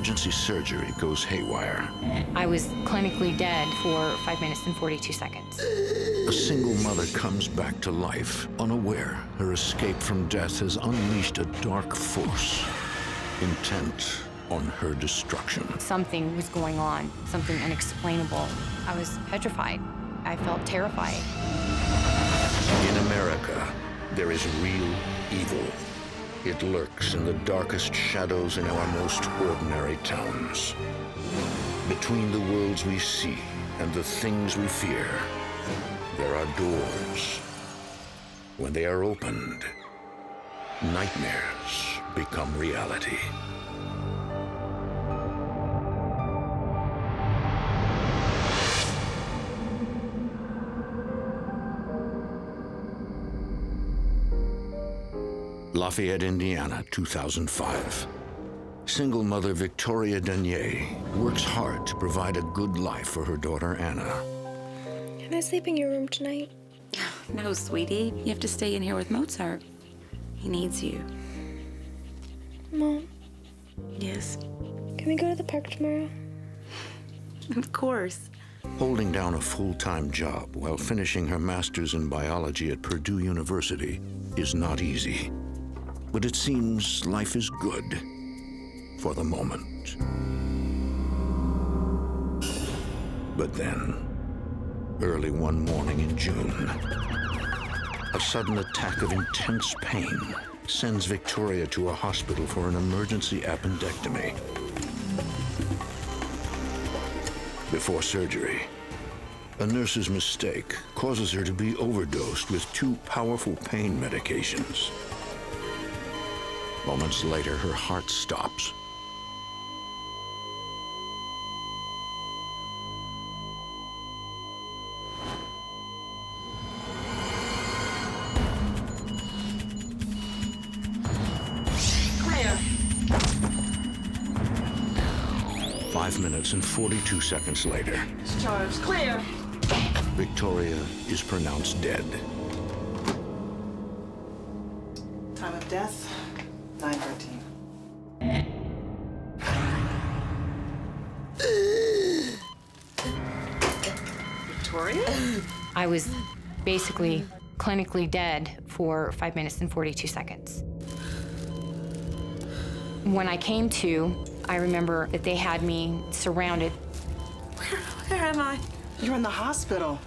emergency surgery goes haywire. I was clinically dead for 5 minutes and 42 seconds. A single mother comes back to life, unaware her escape from death has unleashed a dark force, intent on her destruction. Something was going on, something unexplainable. I was petrified. I felt terrified. In America, there is real evil. It lurks in the darkest shadows in our most ordinary towns. Between the worlds we see and the things we fear, there are doors. When they are opened, nightmares become reality. Lafayette, Indiana, 2005. Single mother Victoria Danyé works hard to provide a good life for her daughter, Anna. Can I sleep in your room tonight? No, sweetie. You have to stay in here with Mozart. He needs you. Mom, Yes, can we go to the park tomorrow? of course. Holding down a full-time job while finishing her master's in biology at Purdue University is not easy. But it seems life is good for the moment. But then, early one morning in June, a sudden attack of intense pain sends Victoria to a hospital for an emergency appendectomy. Before surgery, a nurse's mistake causes her to be overdosed with 2 powerful pain medications. Moments later, her heart stops. Clear. 5 minutes and 42 seconds later, Discharge. Clear. Victoria is pronounced dead. Time of death, 9:13. Victoria? I was basically clinically dead for 5 minutes and 42 seconds. When I came to, I remember that they had me surrounded. Where am I? You're in the hospital.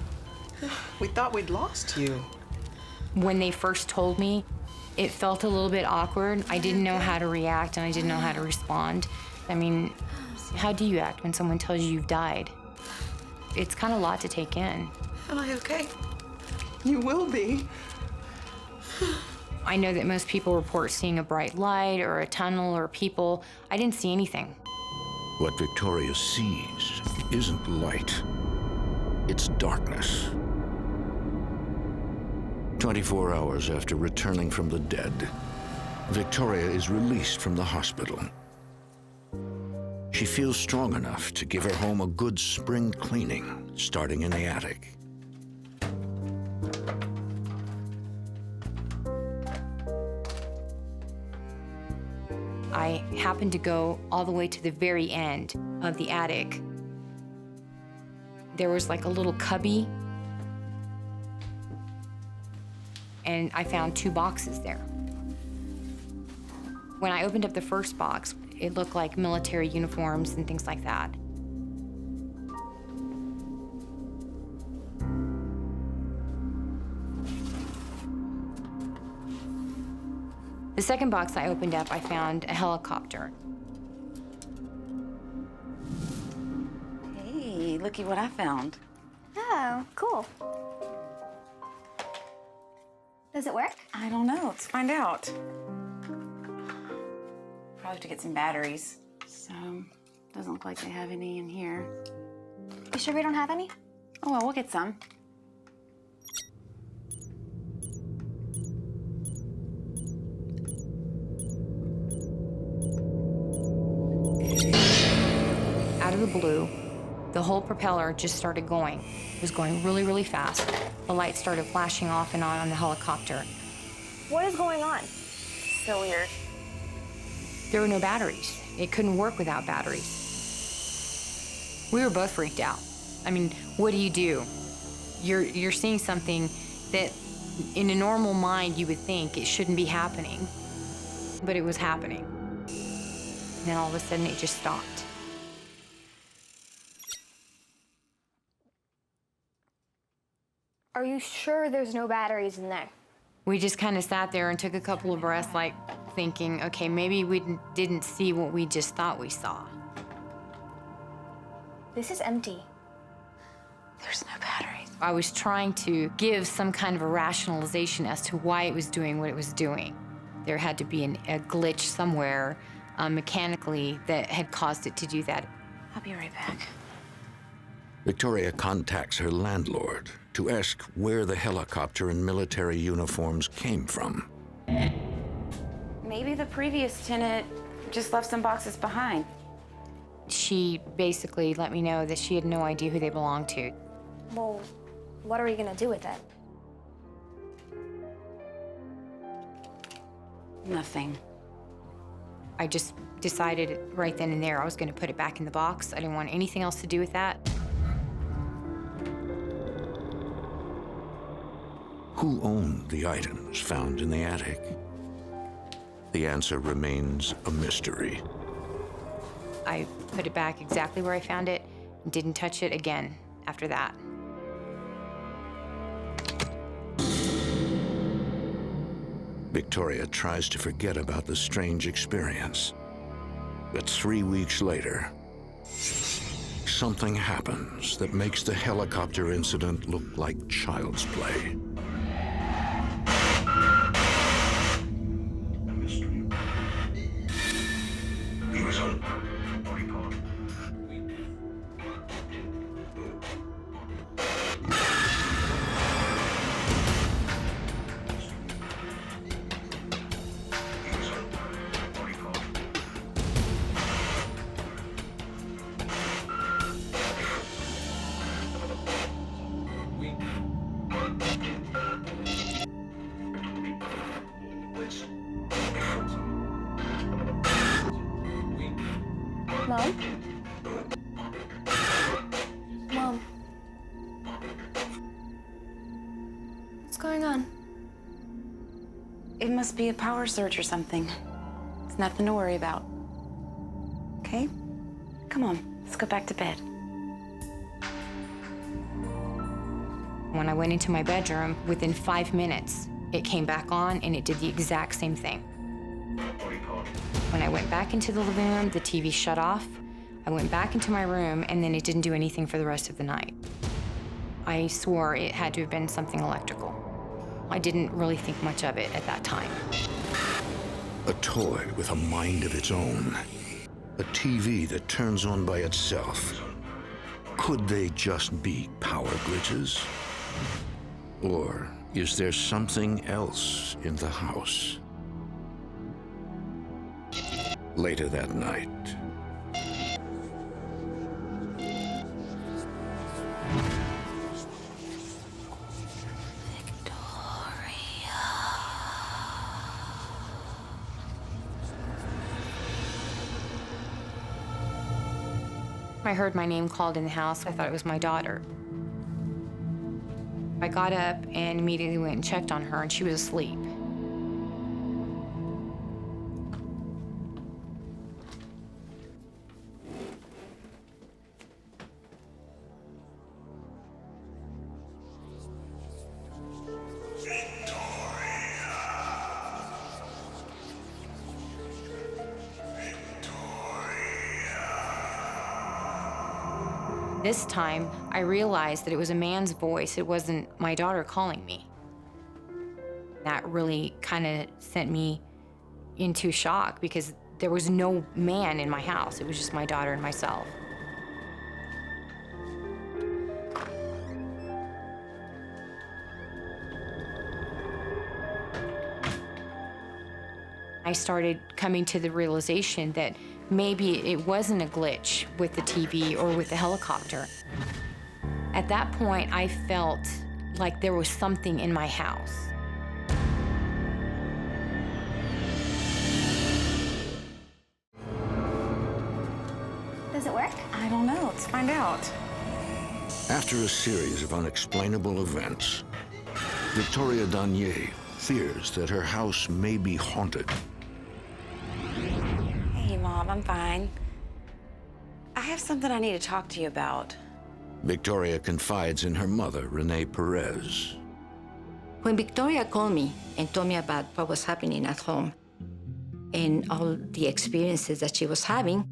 We thought we'd lost you. When they first told me, it felt a little bit awkward. I didn't know how to react and I didn't know how to respond. I mean, how do you act when someone tells you you've died? It's kind of a lot to take in. Am I okay? You will be. I know that most people report seeing a bright light or a tunnel or people. I didn't see anything. What Victoria sees isn't light, it's darkness. 24 hours after returning from the dead, Victoria is released from the hospital. She feels strong enough to give her home a good spring cleaning, starting in the attic. I happened to go all the way to the very end of the attic. There was like a little cubby, and I found 2 boxes there. When I opened up the first box, it looked like military uniforms and things like that. The second box I opened up, I found a helicopter. Hey, looky what I found. Oh, cool. Does it work? I don't know. Let's find out. Probably have to get some batteries. So, doesn't look like they have any in here. You sure we don't have any? Oh, well, we'll get some. Out of the blue, the whole propeller just started going. It was going really, really fast. The lights started flashing off and on the helicopter. What is going on? So weird. There were no batteries. it couldn't work without batteries. We were both freaked out. I mean, what do? You're seeing something that in a normal mind you would think it shouldn't be happening, but it was happening. And then all of a sudden it just stopped. Are you sure there's no batteries in there? We just kind of sat there and took a couple of breaths, like thinking, okay, maybe we didn't see what we just thought we saw. This is empty. There's no batteries. I was trying to give some kind of a rationalization as to why it was doing what it was doing. There had to be a glitch somewhere mechanically that had caused it to do that. I'll be right back. Victoria contacts her landlord to ask where the helicopter and military uniforms came from. Maybe the previous tenant just left some boxes behind. She basically let me know that she had no idea who they belonged to. Well, what are we gonna do with it? Nothing. I just decided right then and there I was going to put it back in the box. I didn't want anything else to do with that. Who owned the items found in the attic? The answer remains a mystery. I put it back exactly where I found it and didn't touch it again after that. Victoria tries to forget about the strange experience. But 3 weeks later, something happens that makes the helicopter incident look like child's play. Mom? Mom? What's going on? It must be a power surge or something. It's nothing to worry about. Okay? Come on, let's go back to bed. When I went into my bedroom, within 5 minutes, it came back on and it did the exact same thing. When I went back into the living room, the TV shut off. I went back into my room and then it didn't do anything for the rest of the night. I swore it had to have been something electrical. I didn't really think much of it at that time. A toy with a mind of its own. A TV that turns on by itself. Could they just be power glitches? Or is there something else in the house? Later that night, I heard my name called in the house. I thought it was my daughter. I got up and immediately went and checked on her, and she was asleep. This time, I realized that it was a man's voice. It wasn't my daughter calling me. That really kind of sent me into shock because there was no man in my house. It was just my daughter and myself. I started coming to the realization that maybe it wasn't a glitch with the TV or with the helicopter. At that point, I felt like there was something in my house. I don't know. Let's find out. After a series of unexplainable events, Victoria Danyé fears that her house may be haunted. Hey, Mom, I'm fine. I have something I need to talk to you about. Victoria confides in her mother, Renee Perez. When Victoria called me and told me about what was happening at home and all the experiences that she was having,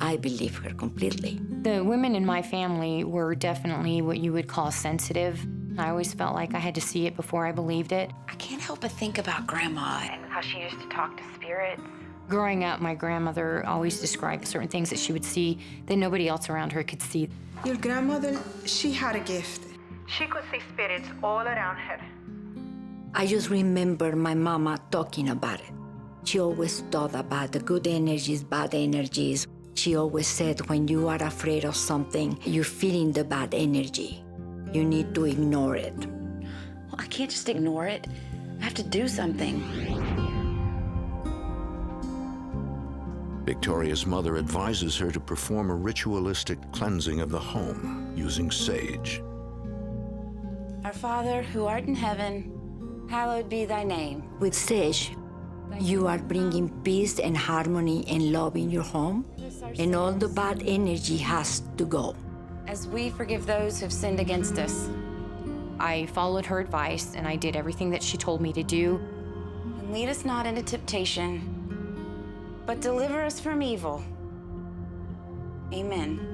I believed her completely. The women in my family were definitely what you would call sensitive. I always felt like I had to see it before I believed it. I can't help but think about Grandma and how she used to talk to spirits. Growing up, my grandmother always described certain things that she would see that nobody else around her could see. Your grandmother, she had a gift. She could see spirits all around her. I just remember my mama talking about it. She always thought about the good energies, bad energies. She always said, when you are afraid of something, you're feeling the bad energy. You need to ignore it. Well, I can't just ignore it. I have to do something. Victoria's mother advises her to perform a ritualistic cleansing of the home using sage. Our Father, who art in heaven, hallowed be thy name. With sage, you are bringing peace and harmony and love in your home, and all the bad energy has to go. As we forgive those who've sinned against us. I followed her advice and I did everything that she told me to do. And lead us not into temptation, but deliver us from evil. Amen.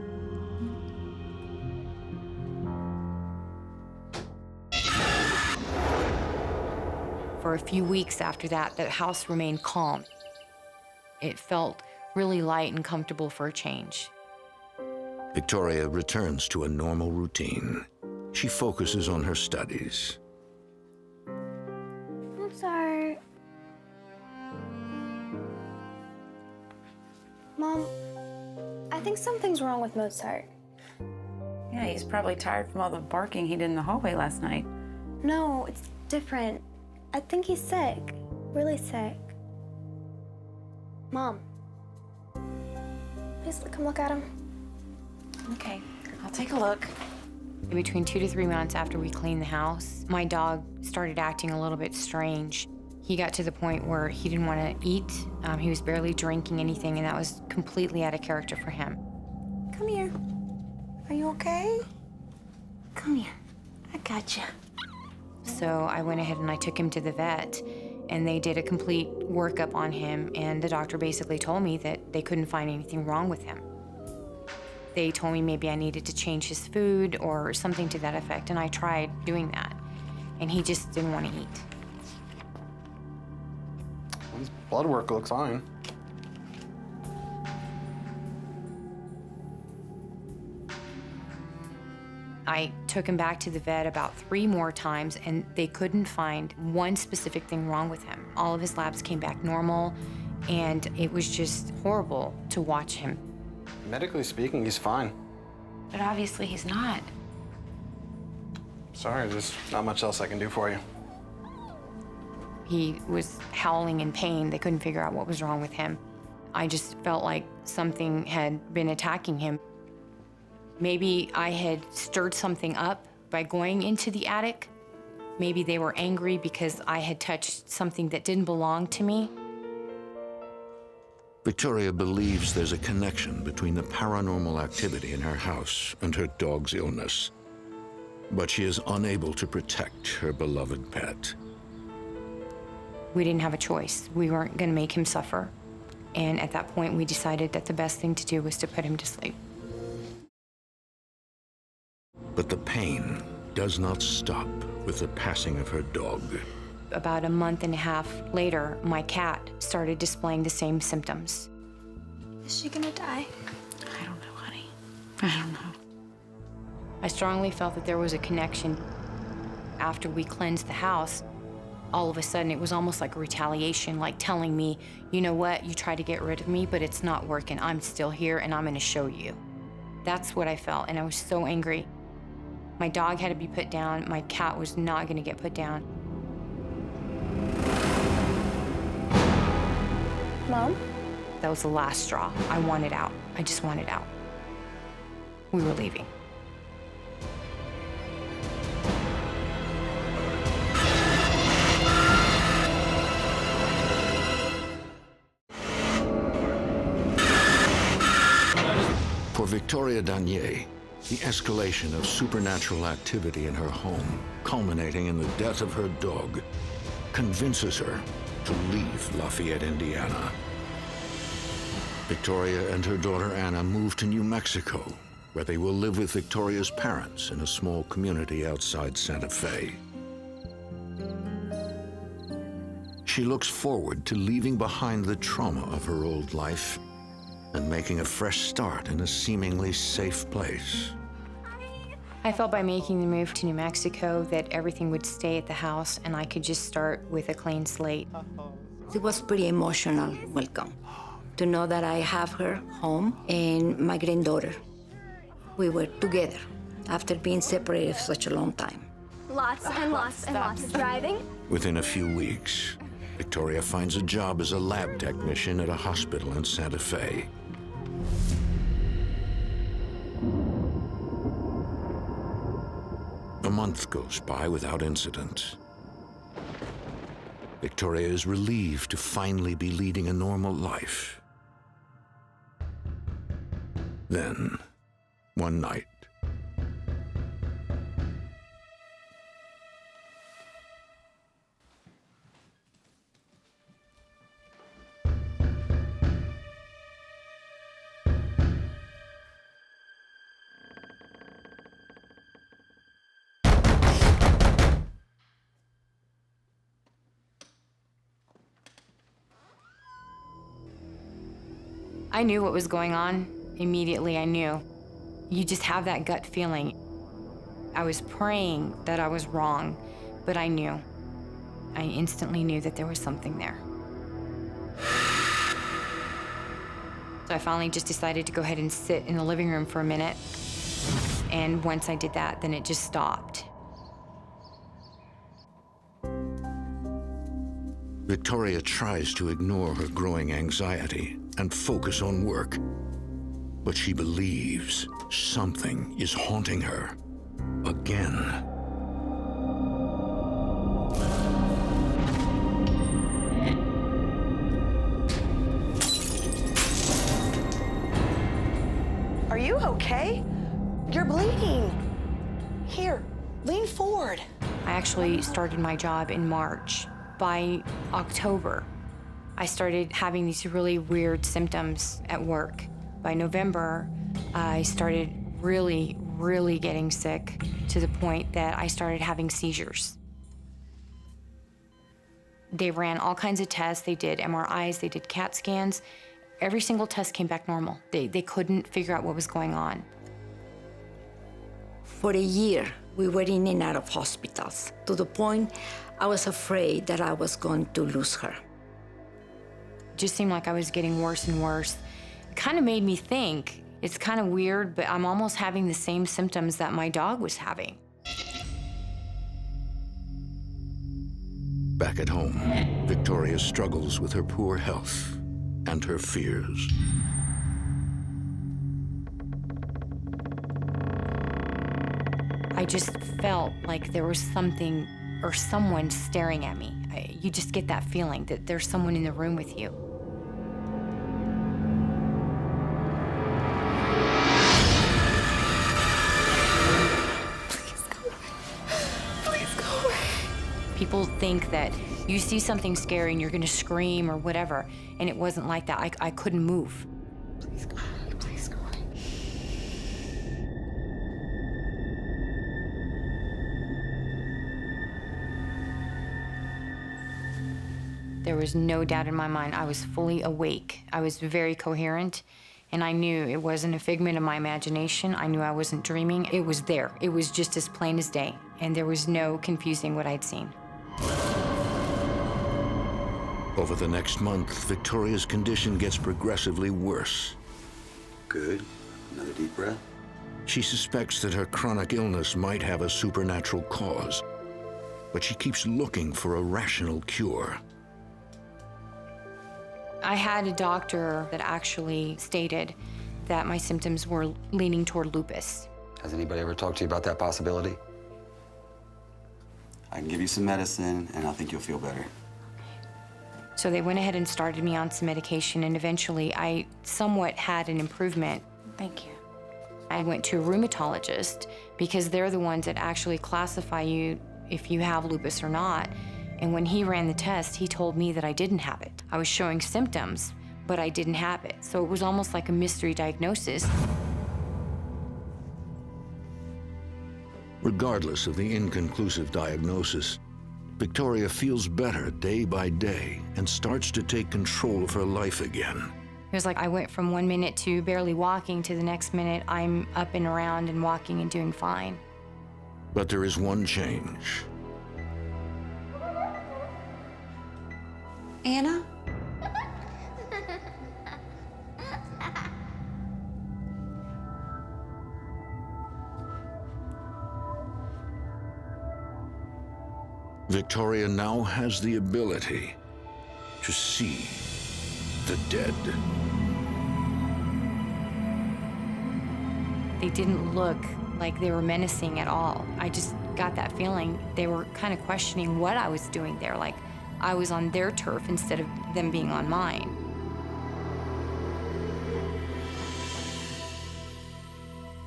For a few weeks after that, the house remained calm. It felt really light and comfortable for a change. Victoria returns to a normal routine. She focuses on her studies. Mozart. Mom, I think something's wrong with Mozart. Yeah, he's probably tired from all the barking he did in the hallway last night. No, it's different. I think he's sick. Really sick. Mom. Please come look at him. Okay, I'll take a look. Between 2 to 3 months after we cleaned the house, my dog started acting a little bit strange. He got to the point where he didn't want to eat. He was barely drinking anything, and that was completely out of character for him. Come here. Are you okay? Come here. I got you. So I went ahead and I took him to the vet, and they did a complete workup on him, and the doctor basically told me that they couldn't find anything wrong with him. They told me maybe I needed to change his food or something to that effect, and I tried doing that, and he just didn't want to eat. His blood work looks fine. I took him back to the vet about 3 more times, and they couldn't find one specific thing wrong with him. All of his labs came back normal, and it was just horrible to watch him. Medically speaking, he's fine. But obviously he's not. Sorry, there's not much else I can do for you. He was howling in pain. They couldn't figure out what was wrong with him. I just felt like something had been attacking him. Maybe I had stirred something up by going into the attic. Maybe they were angry because I had touched something that didn't belong to me. Victoria believes there's a connection between the paranormal activity in her house and her dog's illness. But she is unable to protect her beloved pet. We didn't have a choice. We weren't going to make him suffer. And at that point, we decided that the best thing to do was to put him to sleep. But the pain does not stop with the passing of her dog. About a month and a half later, my cat started displaying the same symptoms. Is she gonna die? I don't know, honey. I don't know. I strongly felt that there was a connection. After we cleansed the house, all of a sudden it was almost like a retaliation, like telling me, you know what, you tried to get rid of me, but it's not working. I'm still here and I'm gonna show you. That's what I felt, and I was so angry. My dog had to be put down. My cat was not gonna get put down. Mom? That was the last straw. I wanted out. I just wanted out. we were leaving. For Victoria Danyé, the escalation of supernatural activity in her home, culminating in the death of her dog, convinces her to leave Lafayette, Indiana. Victoria and her daughter Anna move to New Mexico, where they will live with Victoria's parents in a small community outside Santa Fe. She looks forward to leaving behind the trauma of her old life and making a fresh start in a seemingly safe place. I felt by making the move to New Mexico that everything would stay at the house and I could just start with a clean slate. It was pretty emotional welcome to know that I have her home and my granddaughter. We were together after being separated for such a long time. Lots and lots and lots of driving. Within a few weeks, Victoria finds a job as a lab technician at a hospital in Santa Fe. A month goes by without incident. Victoria is relieved to finally be leading a normal life. Then, one night, I knew what was going on. Immediately, I knew. You just have that gut feeling. I was praying that I was wrong, but I knew. I instantly knew that there was something there. So I finally just decided to go ahead and sit in the living room for a minute. And once I did that, then it just stopped. Victoria tries to ignore her growing anxiety and focus on work. But she believes something is haunting her again. Are you okay? You're bleeding. Here, lean forward. I actually started my job in March. By October, I started having these really weird symptoms at work. By November, I started really, really getting sick to the point that I started having seizures. They ran all kinds of tests. They did MRIs, they did CAT scans. Every single test came back normal. They couldn't figure out what was going on. For a year, we were in and out of hospitals, to the point I was afraid that I was going to lose her. It just seemed like I was getting worse and worse. It kind of made me think, it's kind of weird, but I'm almost having the same symptoms that my dog was having. Back at home, Victoria struggles with her poor health and her fears. I just felt like there was something or someone staring at me. You just get that feeling that there's someone in the room with you. Please go away. Please go away. People think that you see something scary and you're gonna scream or whatever, and it wasn't like that. I couldn't move. Please go away. Please go away. There was no doubt in my mind. I was fully awake. I was very coherent, and I knew it wasn't a figment of my imagination. I knew I wasn't dreaming. It was there. It was just as plain as day, and there was no confusing what I'd seen. Over the next month, Victoria's condition gets progressively worse. Good. Another deep breath. She suspects that her chronic illness might have a supernatural cause, but she keeps looking for a rational cure. I had a doctor that actually stated that my symptoms were leaning toward lupus. Has anybody ever talked to you about that possibility? I can give you some medicine, and I think you'll feel better. So they went ahead and started me on some medication, and eventually I somewhat had an improvement. Thank you. I went to a rheumatologist because they're the ones that actually classify you if you have lupus or not. And when he ran the test, he told me that I didn't have it. I was showing symptoms, but I didn't have it. So it was almost like a mystery diagnosis. Regardless of the inconclusive diagnosis, Victoria feels better day by day and starts to take control of her life again. It was like I went from 1 minute to barely walking to the next minute I'm up and around and walking and doing fine. But there is one change. Anna? Victoria now has the ability to see the dead. They didn't look like they were menacing at all. I just got that feeling they were kind of questioning what I was doing there, like I was on their turf instead of them being on mine.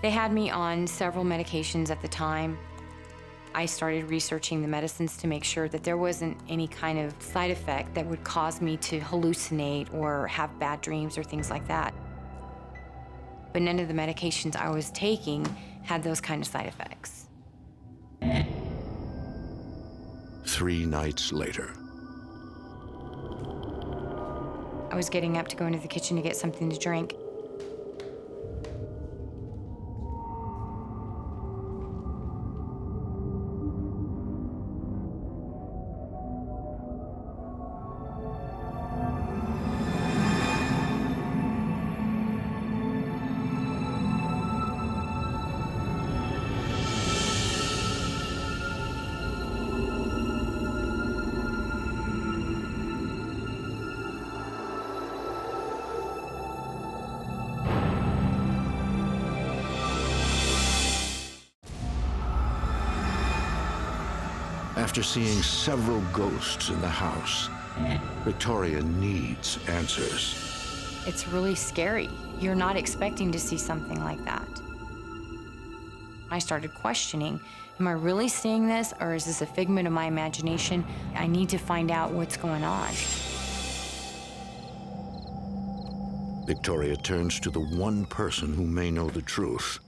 They had me on several medications at the time. I started researching the medicines to make sure that there wasn't any kind of side effect that would cause me to hallucinate or have bad dreams or things like that. But none of the medications I was taking had those kind of side effects. 3 nights later. I was getting up to go into the kitchen to get something to drink. After seeing several ghosts in the house, Victoria needs answers. It's really scary. You're not expecting to see something like that. I started questioning, am I really seeing this, or is this a figment of my imagination? I need to find out what's going on. Victoria turns to the one person who may know the truth.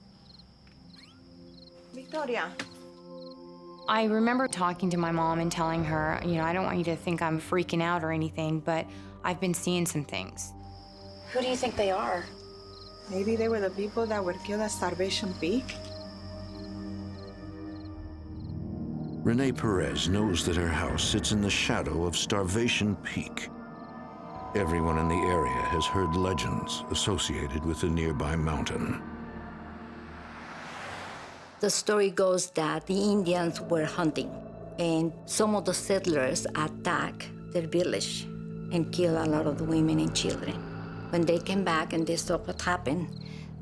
Victoria. I remember talking to my mom and telling her, I don't want you to think I'm freaking out or anything, but I've been seeing some things. Who do you think they are? Maybe they were the people that were killed at Starvation Peak? Renee Perez knows that her house sits in the shadow of Starvation Peak. Everyone in the area has heard legends associated with the nearby mountain. The story goes that the Indians were hunting, and some of the settlers attacked their village and killed a lot of the women and children. When they came back and they saw what happened,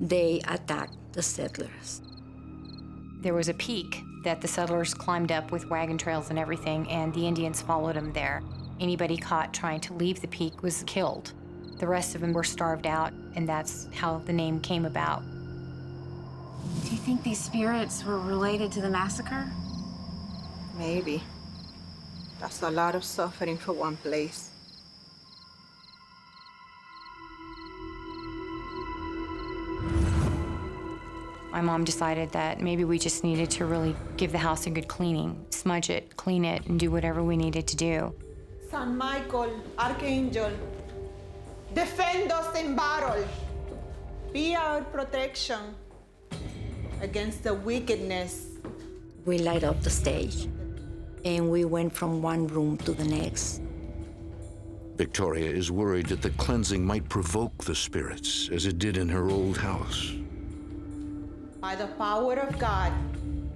they attacked the settlers. There was a peak that the settlers climbed up with wagon trails and everything, and the Indians followed them there. Anybody caught trying to leave the peak was killed. The rest of them were starved out, and that's how the name came about. Do you think these spirits were related to the massacre? Maybe. That's a lot of suffering for one place. My mom decided that maybe we just needed to really give the house a good cleaning, smudge it, clean it, and do whatever we needed to do. San Michael, Archangel, defend us in battle. Be our protection against the wickedness. We light up the stage, and we went from one room to the next. Victoria is worried that the cleansing might provoke the spirits, as it did in her old house. By the power of God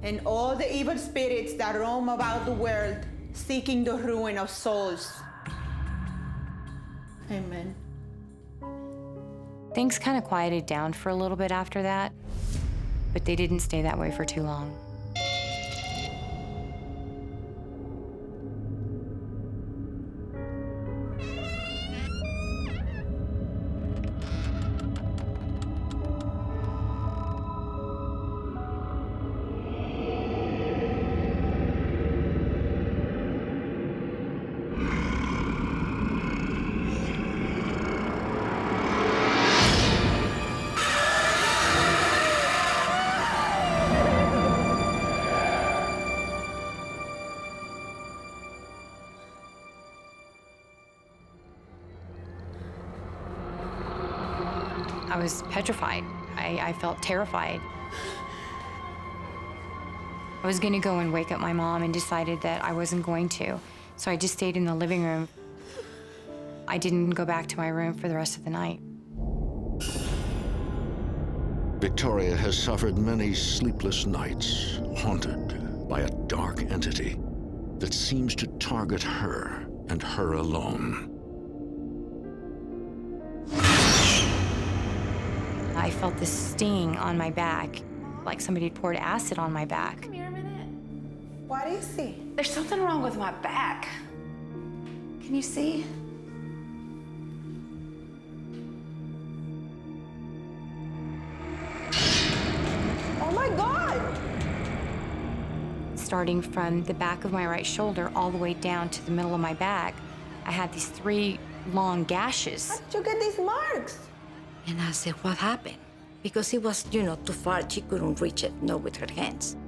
and all the evil spirits that roam about the world, seeking the ruin of souls. Amen. Things kind of quieted down for a little bit after that, but they didn't stay that way for too long. I was petrified. I felt terrified. I was gonna go and wake up my mom and decided that I wasn't going to. So I just stayed in the living room. I didn't go back to my room for the rest of the night. Victoria has suffered many sleepless nights, haunted by a dark entity that seems to target her and her alone. I felt this sting on my back, like somebody had poured acid on my back. Come here a minute. What is it? There's something wrong with my back. Can you see? Oh my God! Starting from the back of my right shoulder all the way down to the middle of my back, I had these 3 long gashes. How did you get these marks? And I said, what happened? Because it was, too far. She couldn't reach it, with her hands.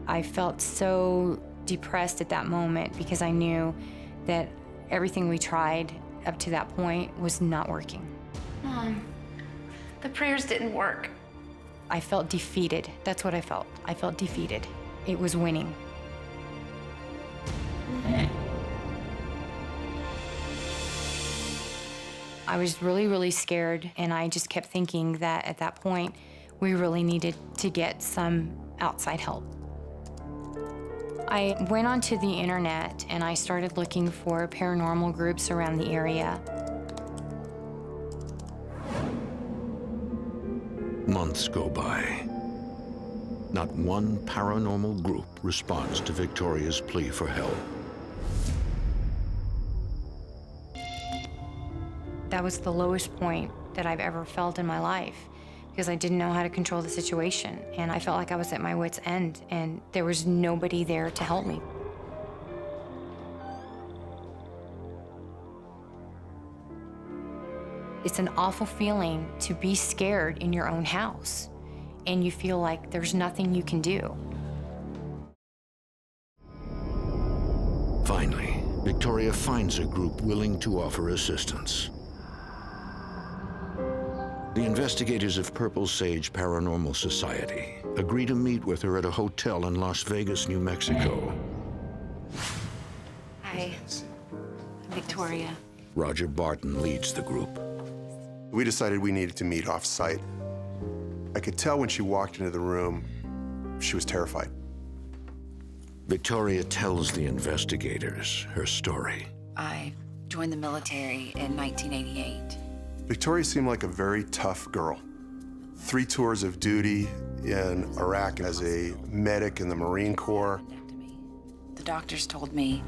I felt so depressed at that moment because I knew that everything we tried up to that point was not working. Mom, the prayers didn't work. I felt defeated. That's what I felt. I felt defeated. It was winning. I was really, really scared, and I just kept thinking that at that point, we really needed to get some outside help. I went onto the internet and I started looking for paranormal groups around the area. Months go by. Not one paranormal group responds to Victoria's plea for help. That was the lowest point that I've ever felt in my life because I didn't know how to control the situation, and I felt like I was at my wit's end, and there was nobody there to help me. It's an awful feeling to be scared in your own house, and you feel like there's nothing you can do. Finally, Victoria finds a group willing to offer assistance. The investigators of Purple Sage Paranormal Society agree to meet with her at a hotel in Las Vegas, New Mexico. Hi, I'm Victoria. Roger Barton leads the group. We decided we needed to meet off-site. I could tell when she walked into the room, she was terrified. Victoria tells the investigators her story. I joined the military in 1988. Victoria seemed like a very tough girl. 3 tours of duty in Iraq as a medic in the Marine Corps. The doctors told me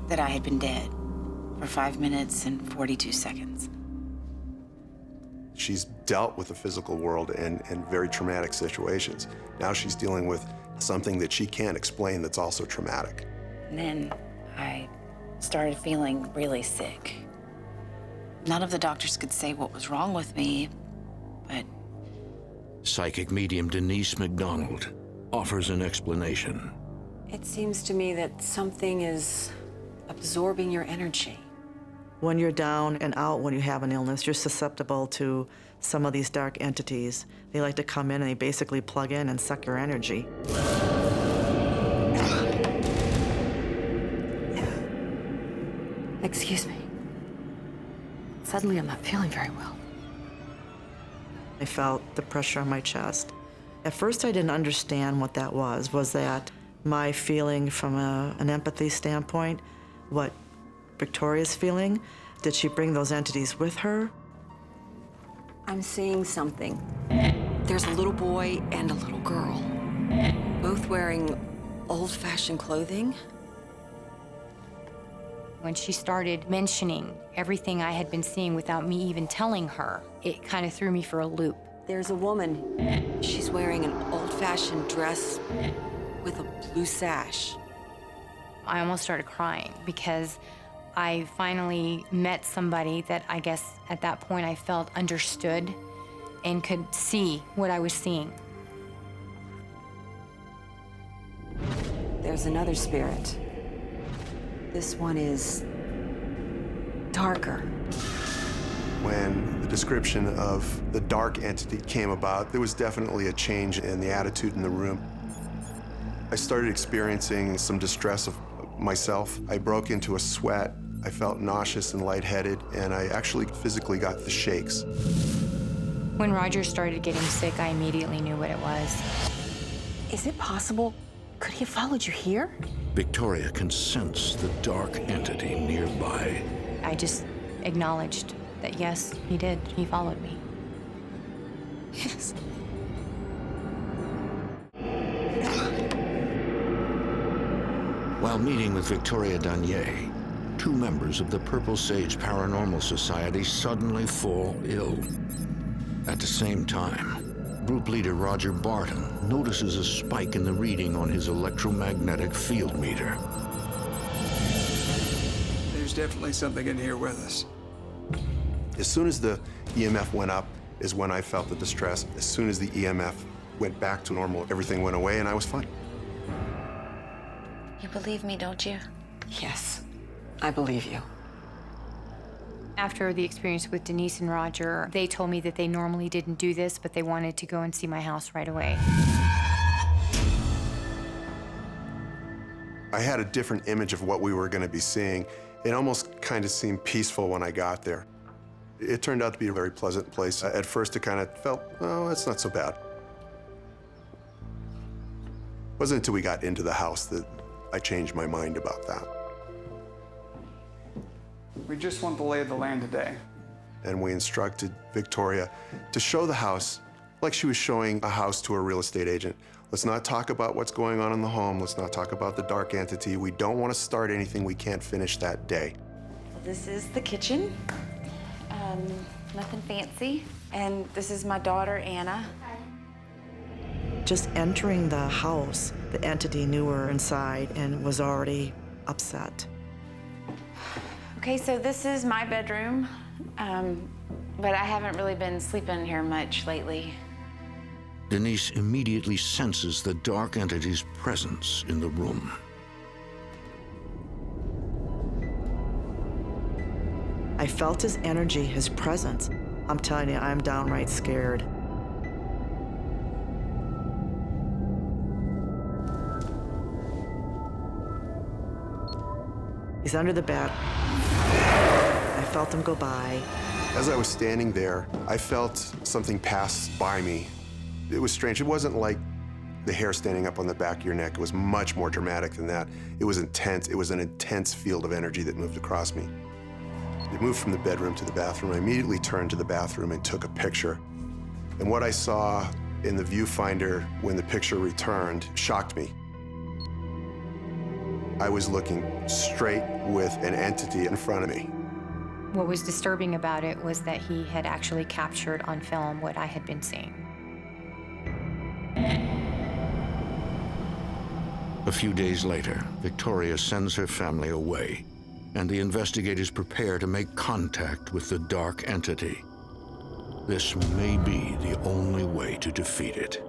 that I had been dead for 5 minutes and 42 seconds. She's dealt with the physical world in very traumatic situations. Now she's dealing with something that she can't explain that's also traumatic. And then I started feeling really sick. None of the doctors could say what was wrong with me, but... Psychic medium Denise McDonald offers an explanation. It seems to me that something is absorbing your energy. When you're down and out, when you have an illness, you're susceptible to some of these dark entities. They like to come in and they basically plug in and suck your energy. Excuse me. Suddenly, I'm not feeling very well. I felt the pressure on my chest. At first, I didn't understand what that was. Was that my feeling from an empathy standpoint? What Victoria's feeling? Did she bring those entities with her? I'm seeing something. There's a little boy and a little girl, both wearing old-fashioned clothing. When she started mentioning everything I had been seeing without me even telling her, it kind of threw me for a loop. There's a woman. She's wearing an old-fashioned dress with a blue sash. I almost started crying because I finally met somebody that I guess at that point I felt understood and could see what I was seeing. There's another spirit. This one is darker. When the description of the dark entity came about, there was definitely a change in the attitude in the room. I started experiencing some distress of myself. I broke into a sweat. I felt nauseous and lightheaded, and I actually physically got the shakes. When Roger started getting sick, I immediately knew what it was. Is it possible? Could he have followed you here? Victoria can sense the dark entity nearby. I just acknowledged that yes, he did. He followed me. Yes. While meeting with Victoria Danyé, two members of the Purple Sage Paranormal Society suddenly fall ill. At the same time, group leader Roger Barton notices a spike in the reading on his electromagnetic field meter. There's definitely something in here with us. As soon as the EMF went up is when I felt the distress. As soon as the EMF went back to normal, everything went away and I was fine. You believe me, don't you? Yes, I believe you. After the experience with Denise and Roger, they told me that they normally didn't do this, but they wanted to go and see my house right away. I had a different image of what we were going to be seeing. It almost kind of seemed peaceful when I got there. It turned out to be a very pleasant place. At first, it kind of felt, oh, it's not so bad. It wasn't until we got into the house that I changed my mind about that. We just want the lay of the land today. And we instructed Victoria to show the house like she was showing a house to a real estate agent. Let's not talk about what's going on in the home. Let's not talk about the dark entity. We don't want to start anything we can't finish that day. Well, this is the kitchen. Nothing fancy. And this is my daughter, Anna. Just entering the house, the entity knew her inside and was already upset. Okay, so this is my bedroom, but I haven't really been sleeping here much lately. Denise immediately senses the dark entity's presence in the room. I felt his energy, his presence. I'm telling you, I'm downright scared. He's under the bed. I felt him go by. As I was standing there, I felt something pass by me. It was strange. It wasn't like the hair standing up on the back of your neck. It was much more dramatic than that. It was intense. It was an intense field of energy that moved across me. It moved from the bedroom to the bathroom. I immediately turned to the bathroom and took a picture. And what I saw in the viewfinder when the picture returned shocked me. I was looking straight with an entity in front of me. What was disturbing about it was that he had actually captured on film what I had been seeing. A few days later, Victoria sends her family away, and the investigators prepare to make contact with the dark entity. This may be the only way to defeat it.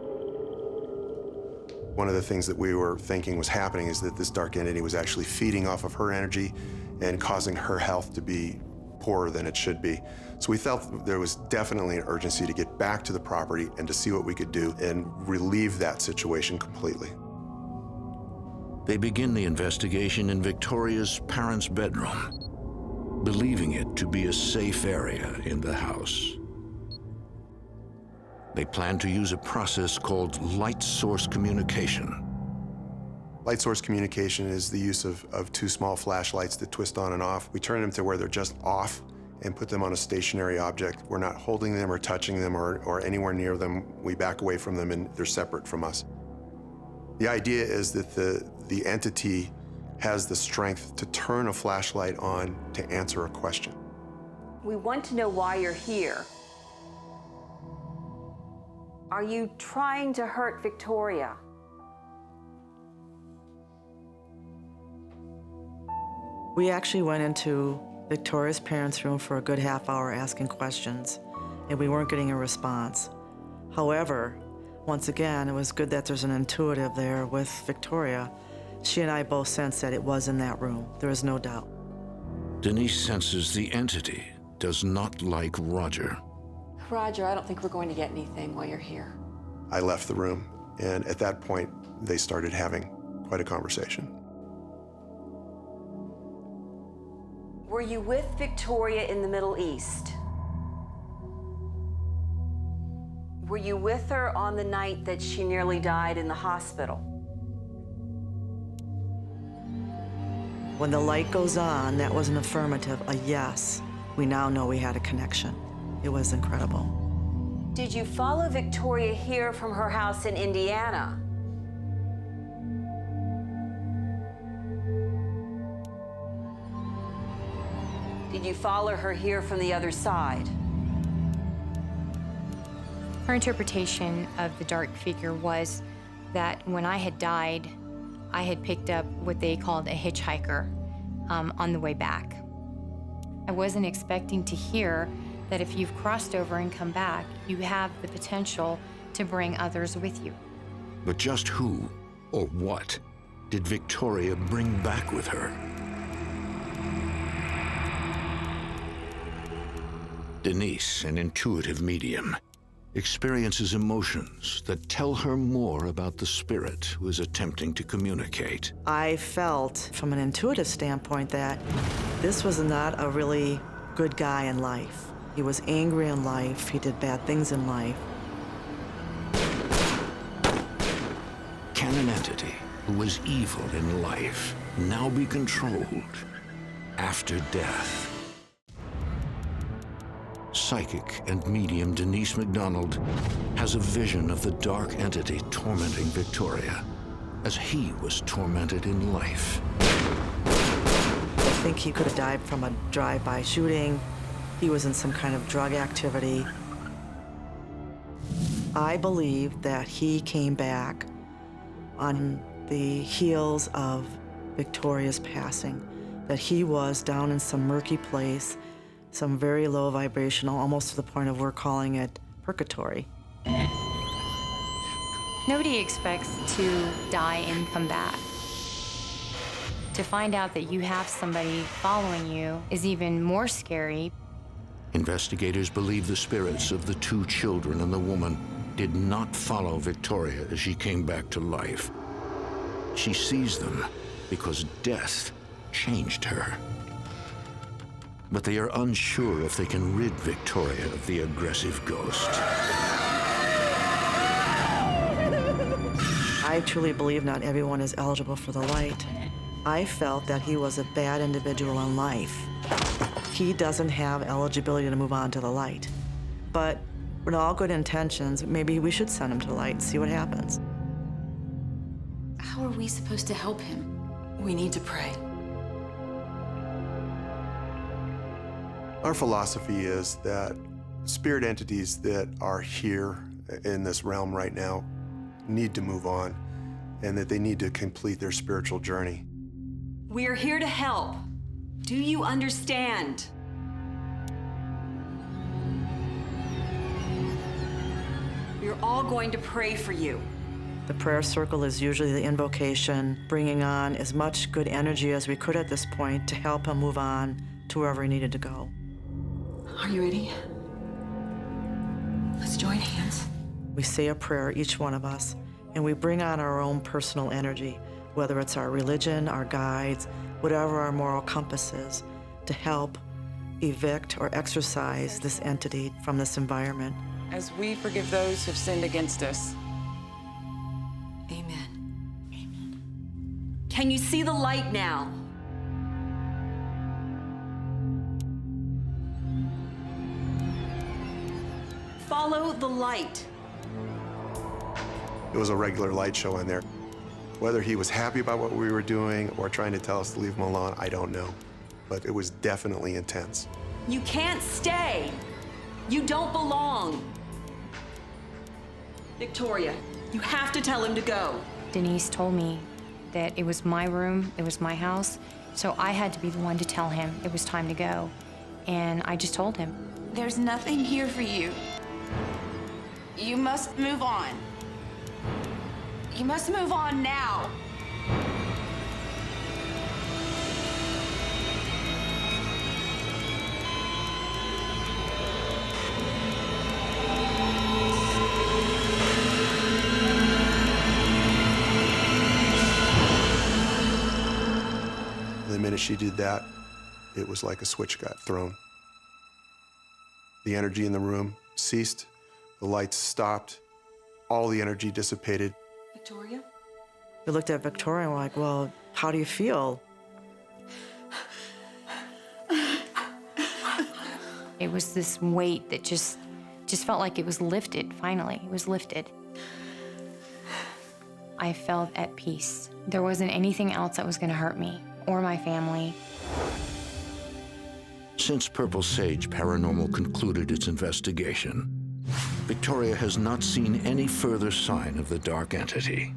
One of the things that we were thinking was happening is that this dark entity was actually feeding off of her energy and causing her health to be poorer than it should be. So we felt there was definitely an urgency to get back to the property and to see what we could do and relieve that situation completely. They begin the investigation in Victoria's parents' bedroom, believing it to be a safe area in the house. They plan to use a process called light source communication. Light source communication is the use of two small flashlights that twist on and off. We turn them to where they're just off, and put them on a stationary object. We're not holding them or touching them or anywhere near them. We back away from them and they're separate from us. The idea is that the entity has the strength to turn a flashlight on to answer a question. We want to know why you're here. Are you trying to hurt Victoria? We actually went into Victoria's parents' room for a good half hour asking questions, and we weren't getting a response. However, once again, it was good that there's an intuitive there with Victoria. She and I both sensed that it was in that room. There is no doubt. Denise senses the entity does not like Roger. Roger, I don't think we're going to get anything while you're here. I left the room, and at that point, they started having quite a conversation. Were you with Victoria in the Middle East? Were you with her on the night that she nearly died in the hospital? When the light goes on, that was an affirmative, a yes. We now know we had a connection. It was incredible. Did you follow Victoria here from her house in Indiana? Did you follow her here from the other side? Her interpretation of the dark figure was that when I had died, I had picked up what they called a hitchhiker on the way back. I wasn't expecting to hear that if you've crossed over and come back, you have the potential to bring others with you. But just who or what did Victoria bring back with her? Denise, an intuitive medium, experiences emotions that tell her more about the spirit who is attempting to communicate. I felt, from an intuitive standpoint, that this was not a really good guy in life. He was angry in life. He did bad things in life. Can an entity who was evil in life now be controlled after death? Psychic and medium Denise McDonald has a vision of the dark entity tormenting Victoria as he was tormented in life. I think he could have died from a drive-by shooting. He was in some kind of drug activity. I believe that he came back on the heels of Victoria's passing, that he was down in some murky place, some very low vibrational, almost to the point of we're calling it purgatory. Nobody expects to die and come back. To find out that you have somebody following you is even more scary. Investigators believe the spirits of the two children and the woman did not follow Victoria as she came back to life. She sees them because death changed her. But they are unsure if they can rid Victoria of the aggressive ghost. I truly believe not everyone is eligible for the light. I felt that he was a bad individual in life. He doesn't have eligibility to move on to the light. But with all good intentions, maybe we should send him to the light and see what happens. How are we supposed to help him? We need to pray. Our philosophy is that spirit entities that are here in this realm right now need to move on, and that they need to complete their spiritual journey. We are here to help. Do you understand? We're all going to pray for you. The prayer circle is usually the invocation, bringing on as much good energy as we could at this point to help him move on to wherever he needed to go. Are you ready? Let's join hands. We say a prayer, each one of us, and we bring on our own personal energy, whether it's our religion, our guides, whatever our moral compass is, to help evict or exorcise this entity from this environment. As we forgive those who've sinned against us. Amen. Can you see the light now? Follow the light. It was a regular light show in there. Whether he was happy about what we were doing or trying to tell us to leave him alone, I don't know. But it was definitely intense. You can't stay. You don't belong. Victoria, you have to tell him to go. Denise told me that it was my room, it was my house, so I had to be the one to tell him it was time to go. And I just told him. There's nothing here for you. You must move on. You must move on now. The minute she did that, it was like a switch got thrown. The energy in the room ceased, the lights stopped, all the energy dissipated. Victoria? We looked at Victoria and we're like, well, how do you feel? It was this weight that just felt like it was lifted, finally. It was lifted. I felt at peace. There wasn't anything else that was gonna hurt me or my family. Since Purple Sage Paranormal concluded its investigation, Victoria has not seen any further sign of the dark entity.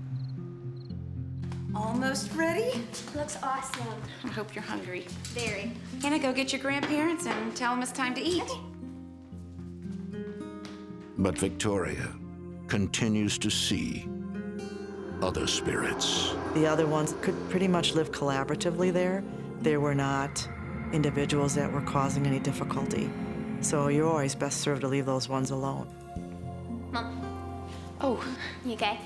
Almost ready? Looks awesome. I hope you're hungry. Very. Hannah, go get your grandparents and tell them it's time to eat. But Victoria continues to see other spirits. The other ones could pretty much live collaboratively there. They were not individuals that were causing any difficulty. So you're always best served to leave those ones alone. Mom, Oh, you okay?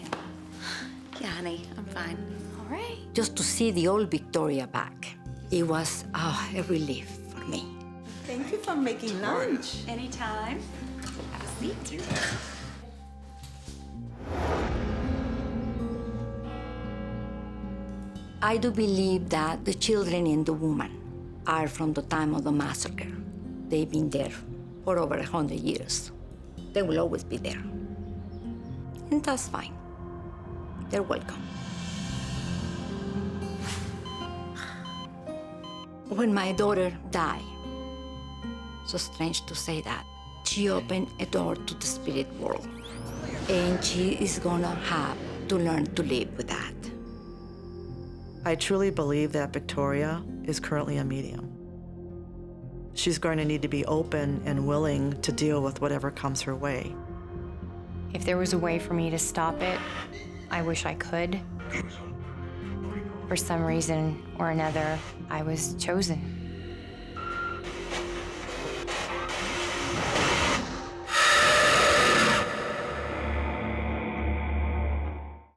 yeah, honey, I'm fine. All right. Just to see the old Victoria back, it was a relief for me. Thank you for making lunch. Anytime. Have a seat. I do believe that the children and the woman are from the time of the massacre. They've been there for over 100 years. They will always be there. And that's fine. They're welcome. When my daughter died, so strange to say that, she opened a door to the spirit world. And she is gonna have to learn to live with that. I truly believe that Victoria is currently a medium. She's going to need to be open and willing to deal with whatever comes her way. If there was a way for me to stop it, I wish I could. For some reason or another, I was chosen.